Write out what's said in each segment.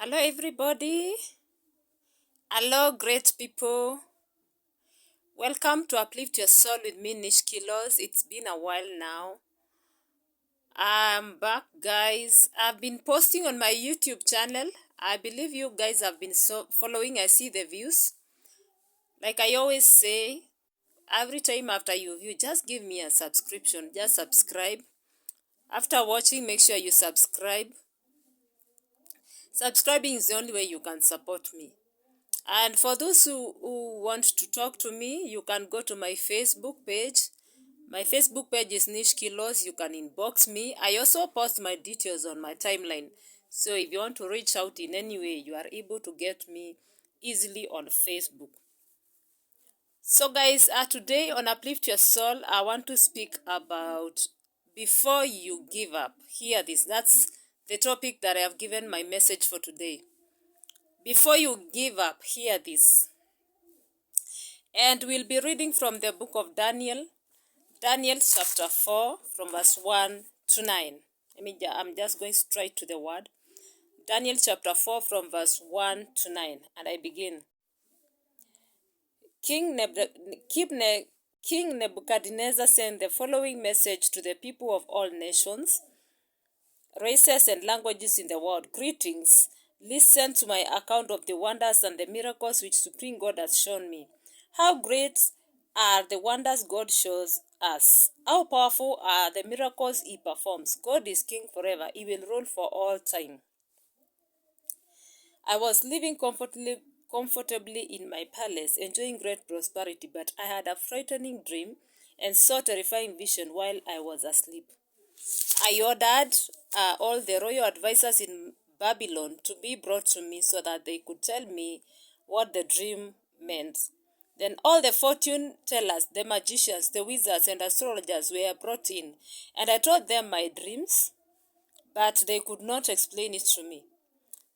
Hello, everybody. Hello, great people. Welcome to Uplift Your Soul with me, Nish Kilos. It's been a while now. I'm back, guys. I've been posting on my YouTube channel. I believe you guys have been following. I see the views. Like I always say, every time after you view, just give me a subscription. Just subscribe. After watching, make sure you subscribe. Subscribing is the only way you can support me. And for those who want to talk to me, you can go to my Facebook page. My Facebook page is Nish Kilos. You can inbox me. I also post my details on my timeline. So if you want to reach out in any way, you are able to get me easily on Facebook. So guys, today on Uplift Your Soul, I want to speak about before you give up. Hear this. That's the topic that I have given my message for today. Before you give up, hear this. And we'll be reading from the book of Daniel, Daniel chapter 4, from verse 1 to 9. I'm just going straight to the word. Daniel chapter 4, from verse 1 to 9. And I begin. King Nebuchadnezzar sent the following message to the people of all nations, races, and languages in the world. Greetings. Listen to my account of the wonders and the miracles which Supreme God has shown me. How great are the wonders God shows us. How powerful are the miracles he performs. God is king forever. He will rule for all time. I was living comfortably in my palace, enjoying great prosperity, but I had a frightening dream and saw a terrifying vision while I was asleep. I ordered all the royal advisors in Babylon to be brought to me so that they could tell me what the dream meant. Then all the fortune tellers, the magicians, the wizards, and astrologers were brought in, and I told them my dreams, but they could not explain it to me.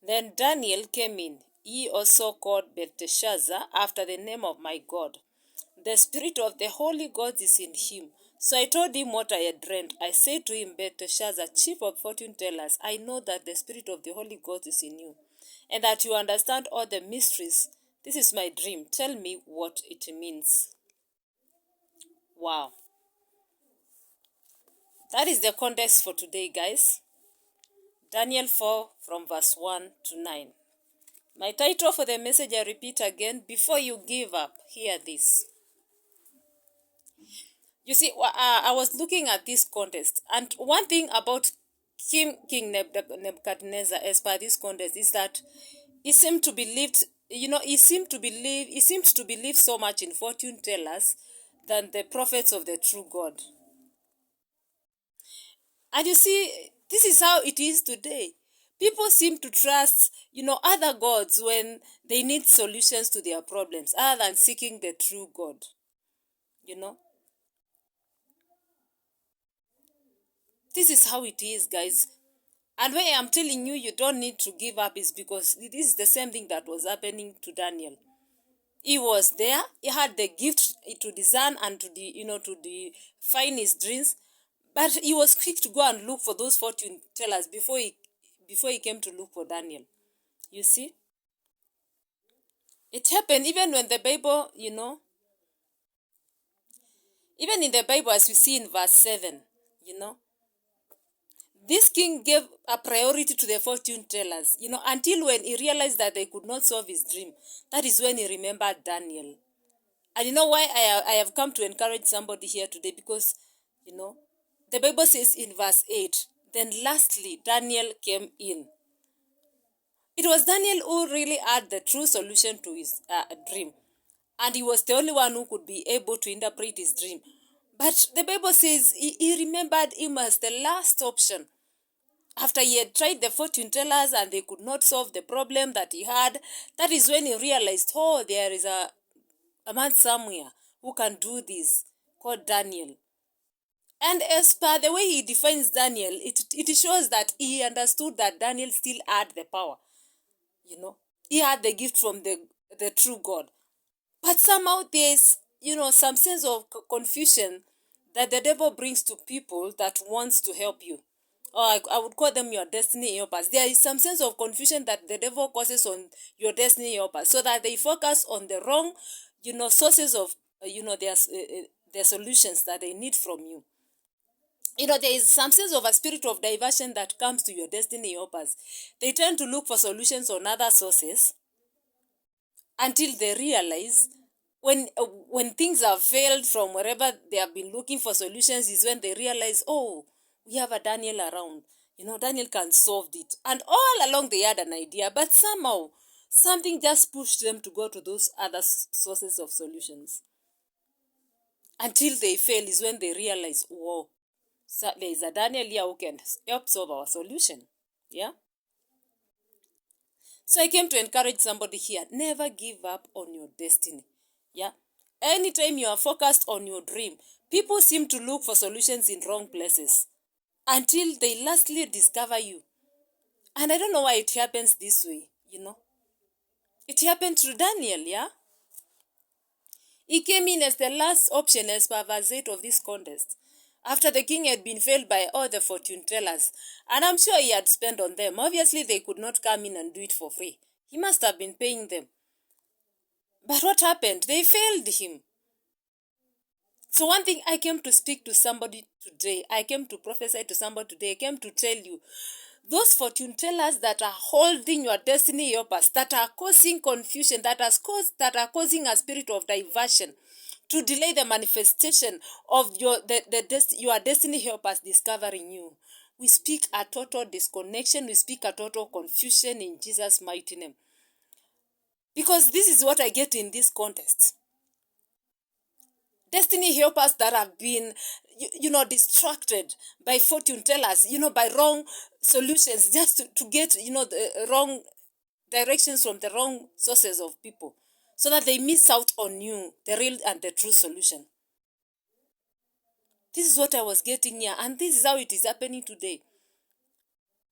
Then Daniel came in. He also called Belteshazzar after the name of my God. The spirit of the holy God is in him. So I told him what I had dreamed. I said to him, Belteshazzar, chief of fortune tellers, I know that the spirit of the holy God is in you, and that you understand all the mysteries. This is my dream. Tell me what it means. Wow. That is the context for today, guys. Daniel 4 from verse 1 to 9. My title for the message, I repeat again, before you give up, hear this. You see, I was looking at this context, and one thing about King Nebuchadnezzar, as per this context, is that he seemed to believe, he seemed to believe so much in fortune tellers than the prophets of the true God. And you see, this is how it is today. People seem to trust, other gods when they need solutions to their problems, other than seeking the true God. This is how it is, guys. And when I'm telling you, you don't need to give up, is because this is the same thing that was happening to Daniel. He was there. He had the gift to discern and to define his dreams. But he was quick to go and look for those fortune tellers before he came to look for Daniel. You see? It happened even when the Bible, even in the Bible, as we see in verse 7, this king gave a priority to the fortune tellers, until when he realized that they could not solve his dream. That is when he remembered Daniel. And you know why I have come to encourage somebody here today? Because, the Bible says in verse 8, then lastly, Daniel came in. It was Daniel who really had the true solution to his dream. And he was the only one who could be able to interpret his dream. But the Bible says he remembered him as the last option. After he had tried the fortune tellers and they could not solve the problem that he had, that is when he realized, there is a man somewhere who can do this, called Daniel. And as per the way he defines Daniel, it shows that he understood that Daniel still had the power. He had the gift from the true God. But somehow there's, some sense of confusion that the devil brings to people that wants to help you. or I would call them your destiny helpers. There is some sense of confusion that the devil causes on your destiny helpers, so that they focus on the wrong, sources of, their solutions that they need from you. There is some sense of a spirit of diversion that comes to your destiny helpers. They tend to look for solutions on other sources until they realize when things have failed from wherever they have been looking for solutions, is when they realize, oh, we have a Daniel around. Daniel can solve it. And all along they had an idea, but somehow something just pushed them to go to those other sources of solutions. Until they fail is when they realize, whoa, so there is a Daniel here who can help solve our solution. Yeah? So I came to encourage somebody here, never give up on your destiny. Yeah? Anytime you are focused on your dream, people seem to look for solutions in wrong places until they lastly discover you. And I don't know why it happens this way, It happened to Daniel, yeah? He came in as the last option as per verse 8 of this contest, after the king had been failed by all the fortune tellers. And I'm sure he had spent on them. Obviously, they could not come in and do it for free. He must have been paying them. But what happened? They failed him. So one thing, I came to speak to somebody today. I came to prophesy to somebody today. I came to tell you, those fortune tellers that are holding your destiny helpers, that are causing confusion, that are causing a spirit of diversion to delay the manifestation of your destiny helpers discovering you. We speak a total disconnection. We speak a total confusion in Jesus' mighty name. Because this is what I get in this contest. Destiny helpers that have been, distracted by fortune tellers, by wrong solutions, just to get, the wrong directions from the wrong sources of people, so that they miss out on you, the real and the true solution. This is what I was getting here, and this is how it is happening today.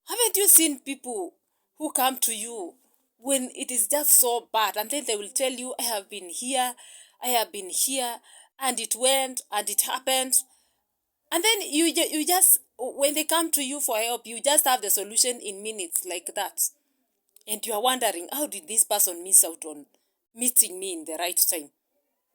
Haven't you seen people who come to you when it is just so bad, and then they will tell you, I have been here, and it went, and it happened. And then you just, when they come to you for help, you just have the solution in minutes like that. And you are wondering, how did this person miss out on meeting me in the right time?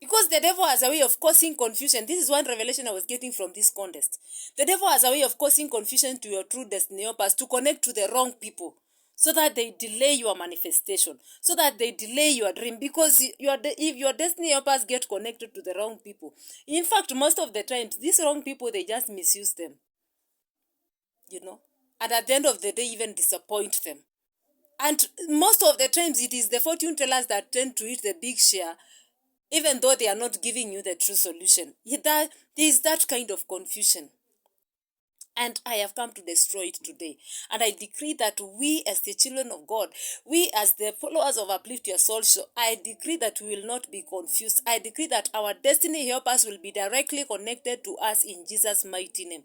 Because the devil has a way of causing confusion. This is one revelation I was getting from this contest. The devil has a way of causing confusion to your true destiny helpers to connect to the wrong people, so that they delay your manifestation, so that they delay your dream. Because if your destiny helpers get connected to the wrong people, in fact, most of the times, these wrong people, they just misuse them, and at the end of the day, even disappoint them. And most of the times, it is the fortune tellers that tend to eat the big share, even though they are not giving you the true solution. There is that kind of confusion. And I have come to destroy it today. And I decree that we as the children of God, we as the followers of Uplift Your Soul, I decree that we will not be confused. I decree that our destiny helpers will be directly connected to us in Jesus' mighty name.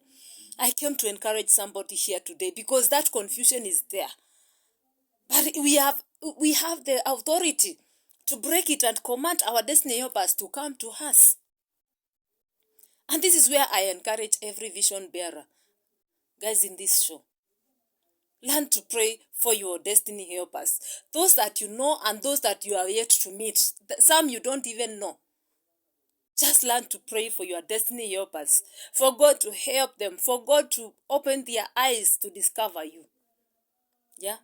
I came to encourage somebody here today, because that confusion is there. But we have the authority to break it and command our destiny helpers to come to us. And this is where I encourage every vision bearer, guys, in this show. Learn to pray for your destiny helpers. Those that you know and those that you are yet to meet. Some you don't even know. Just learn to pray for your destiny helpers. For God to help them. For God to open their eyes to discover you. Yeah?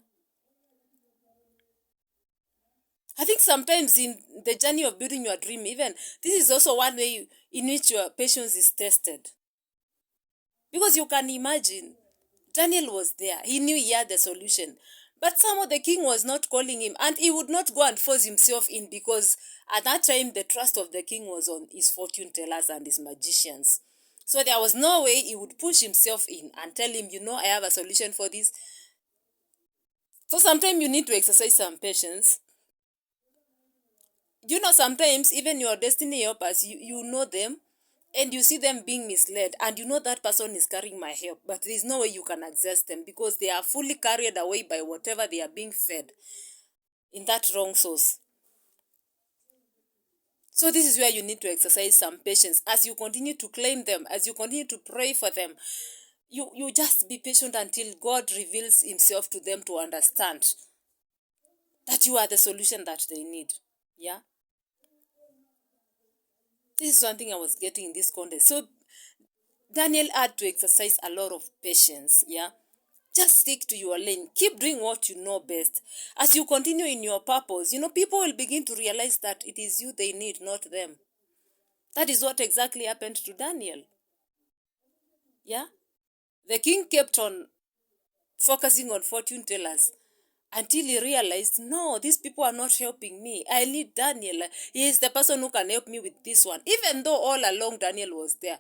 I think sometimes in the journey of building your dream, even, this is also one way in which your patience is tested. Because you can imagine, Daniel was there. He knew he had the solution. But somehow the king was not calling him, and he would not go and force himself in, because at that time the trust of the king was on his fortune tellers and his magicians. So there was no way he would push himself in and tell him, I have a solution for this. So sometimes you need to exercise some patience. Sometimes even your destiny helpers, you know them, and you see them being misled, and you know that person is carrying my help, but there is no way you can access them, because they are fully carried away by whatever they are being fed in that wrong source. So this is where you need to exercise some patience as you continue to claim them, as you continue to pray for them. You just be patient until God reveals himself to them to understand that you are the solution that they need. Yeah. This is something I was getting in this context. So Daniel had to exercise a lot of patience. Yeah. Just stick to your lane. Keep doing what you know best. As you continue in your purpose, people will begin to realize that it is you they need, not them. That is what exactly happened to Daniel. Yeah. The king kept on focusing on fortune tellers until he realized, no, these people are not helping me. I need Daniel. He is the person who can help me with this one. Even though all along Daniel was there.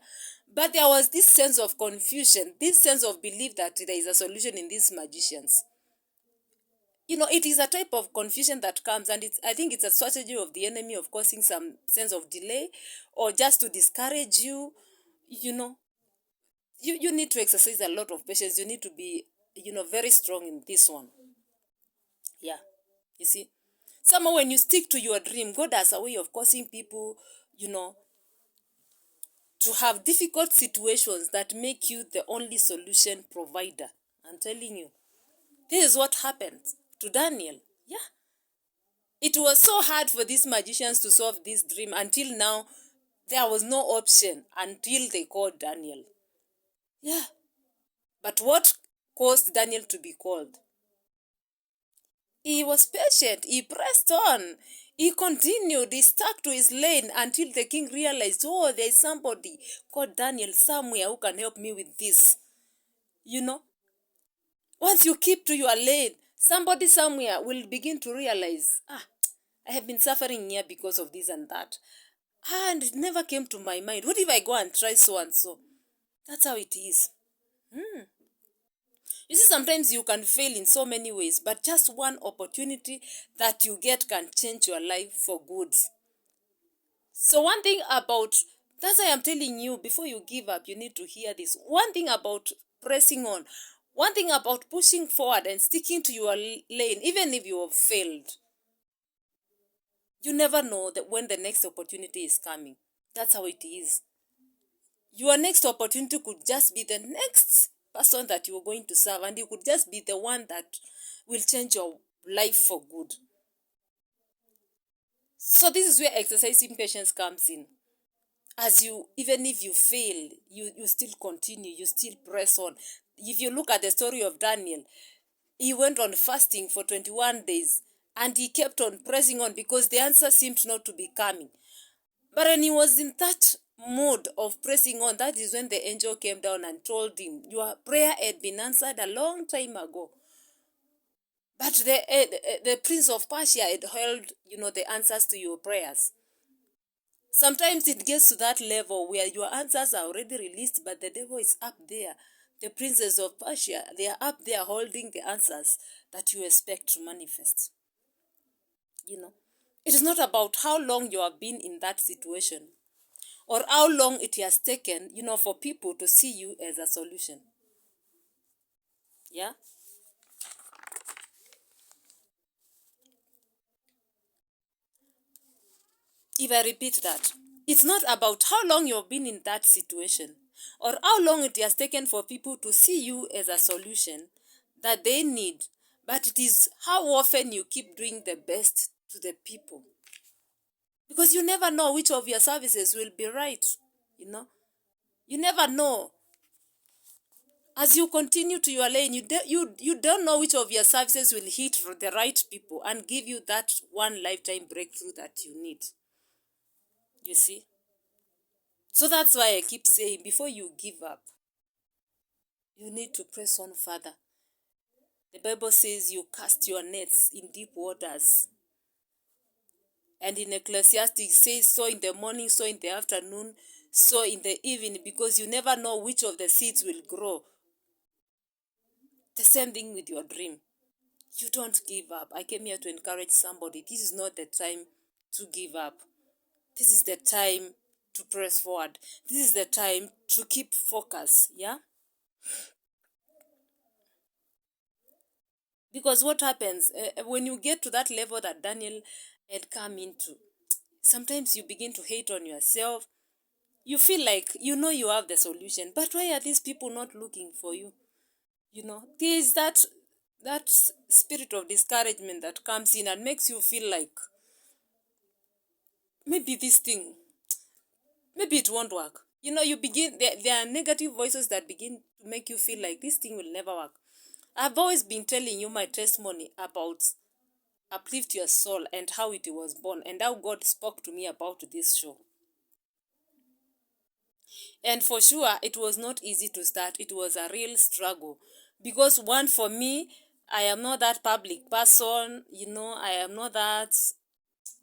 But there was this sense of confusion, this sense of belief that there is a solution in these magicians. It is a type of confusion that comes, and I think it's a strategy of the enemy of causing some sense of delay or just to discourage you. You know, you need to exercise a lot of patience. You need to be, very strong in this one. Yeah. You see? Somehow when you stick to your dream, God has a way of causing people, you know, to have difficult situations that make you the only solution provider. I'm telling you. This is what happened to Daniel. Yeah. It was so hard for these magicians to solve this dream until now. There was no option until they called Daniel. Yeah. But what caused Daniel to be called? He was patient. He pressed on. He continued. He stuck to his lane until the king realized, oh, there is somebody called Daniel somewhere who can help me with this. Once you keep to your lane, somebody somewhere will begin to realize, I have been suffering here because of this and that. And it never came to my mind. What if I go and try so and so? That's how it is. You see, sometimes you can fail in so many ways, but just one opportunity that you get can change your life for good. So one thing about, that's why I'm telling you, before you give up, you need to hear this. One thing about pressing on, one thing about pushing forward and sticking to your lane, even if you have failed, you never know that when the next opportunity is coming. That's how it is. Your next opportunity could just be the next person that you're going to serve, and it could just be the one that will change your life for good. So this is where exercising patience comes in. As you, even if you fail, you still continue, you still press on. If you look at the story of Daniel, he went on fasting for 21 days and he kept on pressing on because the answer seemed not to be coming. But when he was in that mood of pressing on, that is when the angel came down and told him, your prayer had been answered a long time ago. But the prince of Persia had held, the answers to your prayers. Sometimes it gets to that level where your answers are already released, but the devil is up there. The princes of Persia, they are up there holding the answers that you expect to manifest. It is not about how long you have been in that situation or how long it has taken, for people to see you as a solution. Yeah? If I repeat that, it's not about how long you've been in that situation or how long it has taken for people to see you as a solution that they need, but it is how often you keep doing the best to the people. Because you never know which of your services will be right, You never know. As you continue to your lane, you don't know which of your services will hit the right people and give you that one lifetime breakthrough that you need. You see? So that's why I keep saying, before you give up, you need to press on further. The Bible says you cast your nets in deep waters. And in Ecclesiastes it says, sow in the morning, sow in the afternoon, sow in the evening, because you never know which of the seeds will grow. The same thing with your dream. You don't give up. I came here to encourage somebody. This is not the time to give up. This is the time to press forward. This is the time to keep focus. Yeah? Because what happens when you get to that level that Daniel had come into, sometimes you begin to hate on yourself. you feel like you have the solution, but why are these people not looking for you? There is that spirit of discouragement that comes in and makes you feel like maybe this thing, maybe it won't work. You begin, there are negative voices that begin to make you feel like this thing will never work. I've always been telling you my testimony about Uplift Your Soul and how it was born and how God spoke to me about this show. And for sure, it was not easy to start. It was a real struggle. Because one, for me, I am not that public person. I am not that.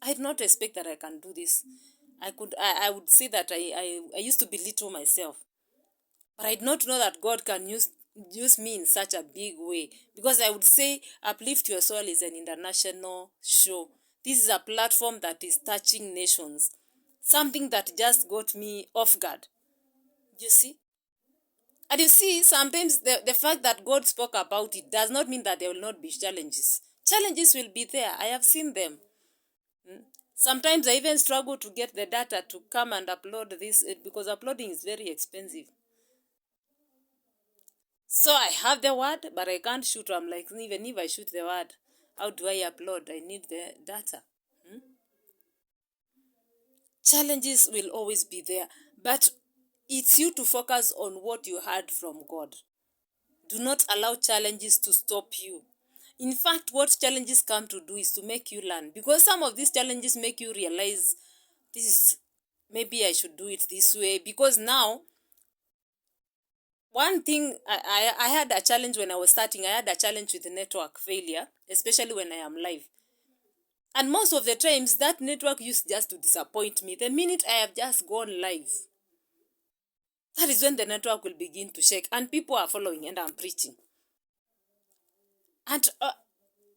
I did not expect that I can do this. I would say that I used to belittle myself. But I did not know that God can use me in such a big way. Because I would say Uplift Your Soul is an international show. This is a platform that is touching nations. Something that just got me off guard. You see? And you see, sometimes the fact that God spoke about it does not mean that there will not be challenges. Challenges will be there. I have seen them. Sometimes I even struggle to get the data to come and upload this because uploading is very expensive. So I have the word, but I can't shoot. I'm like, even if I shoot the word, how do I upload? I need the data. Challenges will always be there, but it's you to focus on what you heard from God. Do not allow challenges to stop you. In fact, what challenges come to do is to make you learn. Because some of these challenges make you realize maybe I should do it this way. Because now, one thing, I had a challenge when I was starting. I had a challenge with the network failure, especially when I am live. And most of the times, that network used just to disappoint me. The minute I have just gone live, that is when the network will begin to shake. And people are following and I'm preaching. And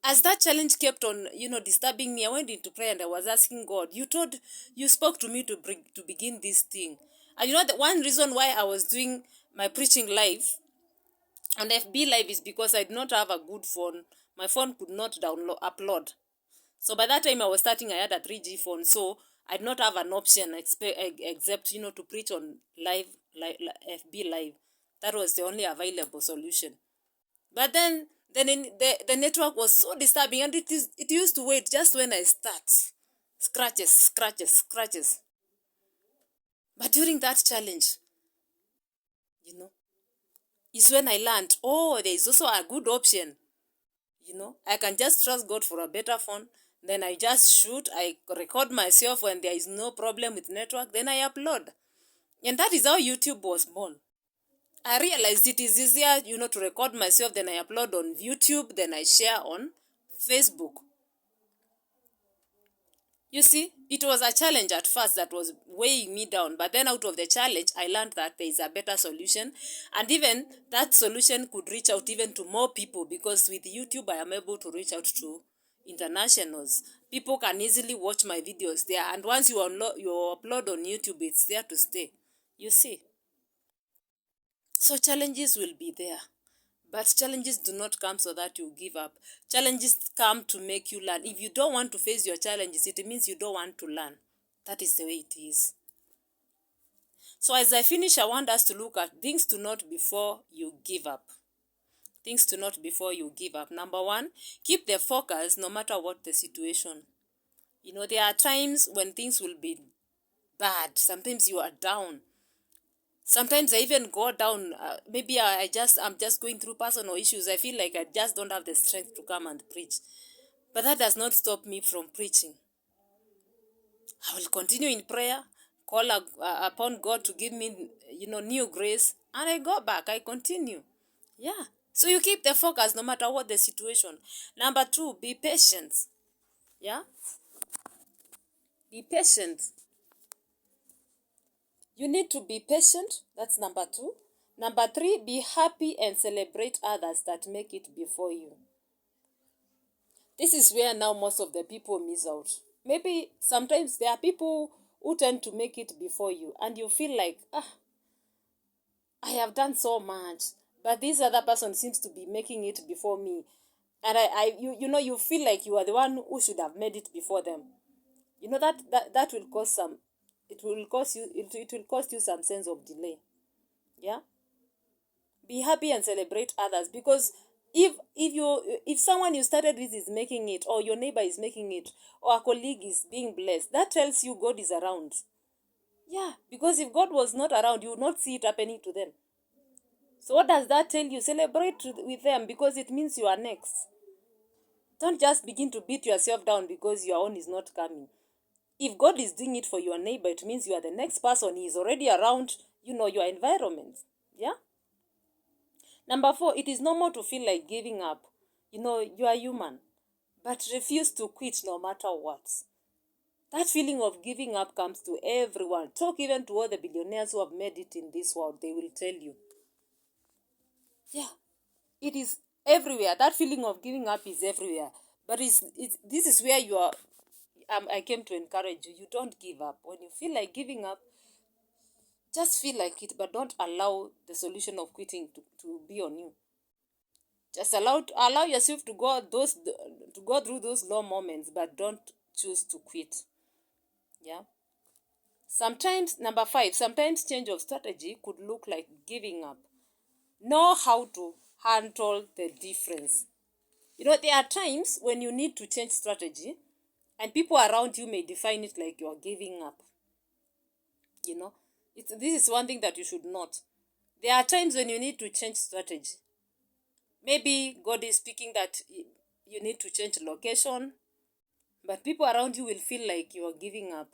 as that challenge kept on, disturbing me, I went into prayer and I was asking God, you spoke to me to begin this thing. And the one reason why I was doing my preaching live on FB Live is because I did not have a good phone. My phone could not upload. So by that time I was starting, I had a 3G phone. So I did not have an option except, to preach on live FB Live. That was the only available solution. But then the network was so disturbing, and it used to wait just when I start. Scratches. But during that challenge, is when I learned, there is also a good option. I can just trust God for a better phone. Then I just shoot, I record myself when there is no problem with network, then I upload. And that is how YouTube was born. I realized it is easier, to record myself, then I upload on YouTube, then I share on Facebook. You see, it was a challenge at first that was weighing me down, but then out of the challenge, I learned that there is a better solution, and even that solution could reach out even to more people, because with YouTube, I am able to reach out to internationals. People can easily watch my videos there, and once you upload on YouTube, it's there to stay. You see? So challenges will be there. But challenges do not come so that you give up. Challenges come to make you learn. If you don't want to face your challenges, it means you don't want to learn. That is the way it is. So as I finish, I want us to look at things to note before you give up. Things to note before you give up. Number one, keep the focus no matter what the situation. There are times when things will be bad. Sometimes you are down. Sometimes I even go down. Maybe I'm just going through personal issues. I feel like I just don't have the strength to come and preach. But that does not stop me from preaching. I will continue in prayer, call upon God to give me, new grace, and I go back. I continue. Yeah. So you keep the focus no matter what the situation. Number two, be patient. Yeah. Be patient. You need to be patient. That's number two. Number three, be happy and celebrate others that make it before you. This is where now most of the people miss out. Maybe sometimes there are people who tend to make it before you, and you feel like, I have done so much, but this other person seems to be making it before me. And you feel like you are the one who should have made it before them. That will cause some it will cost you, it will cost you some sense of delay. Yeah, be happy and celebrate others, because if someone you started with is making it, or your neighbor is making it, or a colleague is being blessed, that tells you God is around. Yeah, because if God was not around, you would not see it happening to them. So what does that tell you? Celebrate with them, because it means you are next. Don't just begin to beat yourself down because your own is not coming. If God is doing it for your neighbor, it means you are the next person. He is already around, your environment. Yeah. Number 4, it is normal to feel like giving up. You are human, but refuse to quit no matter what. That feeling of giving up comes to everyone. Talk even to all the billionaires who have made it in this world. They will tell you. Yeah, it is everywhere. That feeling of giving up is everywhere. But this is where you are. I came to encourage you. You don't give up. When you feel like giving up, just feel like it, but don't allow the solution of quitting to be on you. Just allow yourself to go through those low moments, but don't choose to quit. Yeah. Sometimes, number 5, sometimes change of strategy could look like giving up. Know how to handle the difference. There are times when you need to change strategy, and people around you may define it like you're giving up. This is one thing that you should note. There are times when you need to change strategy. Maybe God is speaking that you need to change location, but people around you will feel like you are giving up.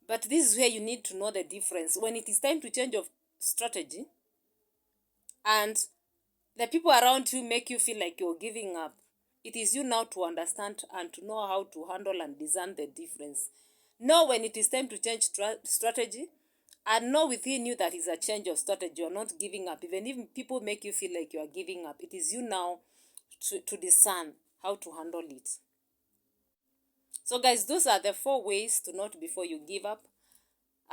But this is where you need to know the difference. When it is time to change of strategy, and the people around you make you feel like you're giving up, it is you now to understand and to know how to handle and discern the difference. Know when it is time to change strategy, and know within you that is a change of strategy. You're not giving up. Even if people make you feel like you are giving up, it is you now to discern how to handle it. So guys, those are the 4 ways to note before you give up.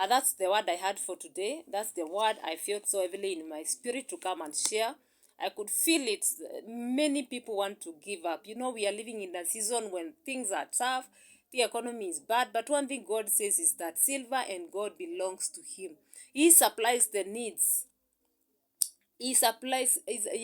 That's the word I had for today. That's the word I felt so heavily in my spirit to come and share. I could feel it. Many people want to give up. We are living in a season when things are tough. The economy is bad. But one thing God says is that silver and gold belongs to Him. He supplies the needs. He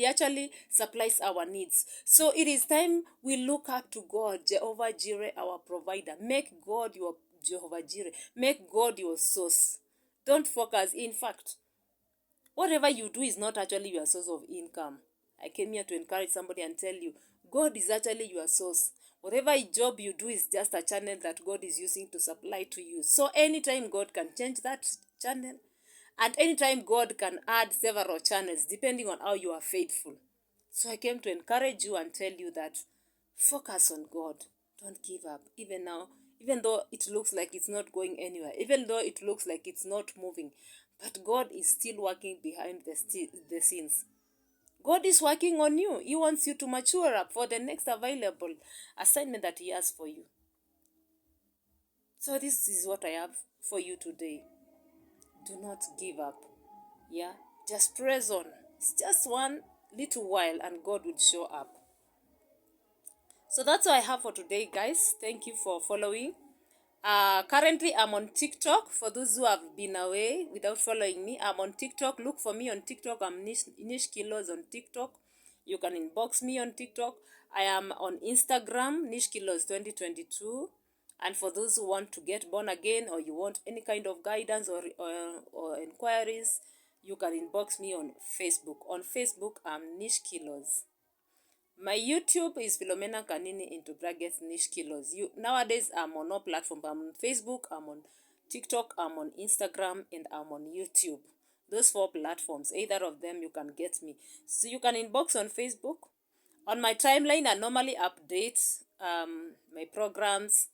actually supplies our needs. So it is time we look up to God, Jehovah Jireh, our provider. Make God your Jehovah Jireh. Make God your source. Don't focus. In fact, whatever you do is not actually your source of income. I came here to encourage somebody and tell you, God is actually your source. Whatever job you do is just a channel that God is using to supply to you. So anytime God can change that channel, and anytime God can add several channels depending on how you are faithful. So I came to encourage you and tell you that focus on God. Don't give up. Even now, even though it looks like it's not going anywhere, even though it looks like it's not moving, but God is still working behind the scenes. God is working on you. He wants you to mature up for the next available assignment that He has for you. So this is what I have for you today. Do not give up. Yeah, just press on. It's just one little while and God will show up. So that's all I have for today, guys. Thank you for following. Currently, I'm on TikTok. For those who have been away without following me, I'm on TikTok. Look for me on TikTok. I'm Nish Kilos on TikTok. You can inbox me on TikTok. I am on Instagram, Nish Kilos 2022. And for those who want to get born again, or you want any kind of guidance or inquiries, you can inbox me on Facebook. On Facebook, I'm Nish Kilos. My YouTube is Philomenah Kanini into brackets Nish Kilos. Nowadays, I'm on all platforms. I'm on Facebook, I'm on TikTok, I'm on Instagram, and I'm on YouTube. Those 4 platforms, either of them, you can get me. So you can inbox on Facebook. On my timeline, I normally update my programs.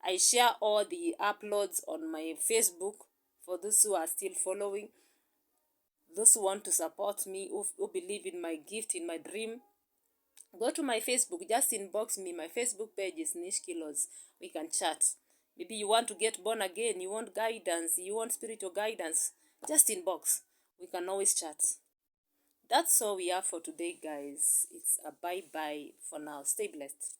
I share all the uploads on my Facebook for those who are still following. Those who want to support me, who believe in my gift, in my dream, go to my Facebook. Just inbox me. My Facebook page is Nish Kilos. We can chat. Maybe you want to get born again. You want guidance. You want spiritual guidance. Just inbox. We can always chat. That's all we have for today, guys. It's a bye-bye for now. Stay blessed.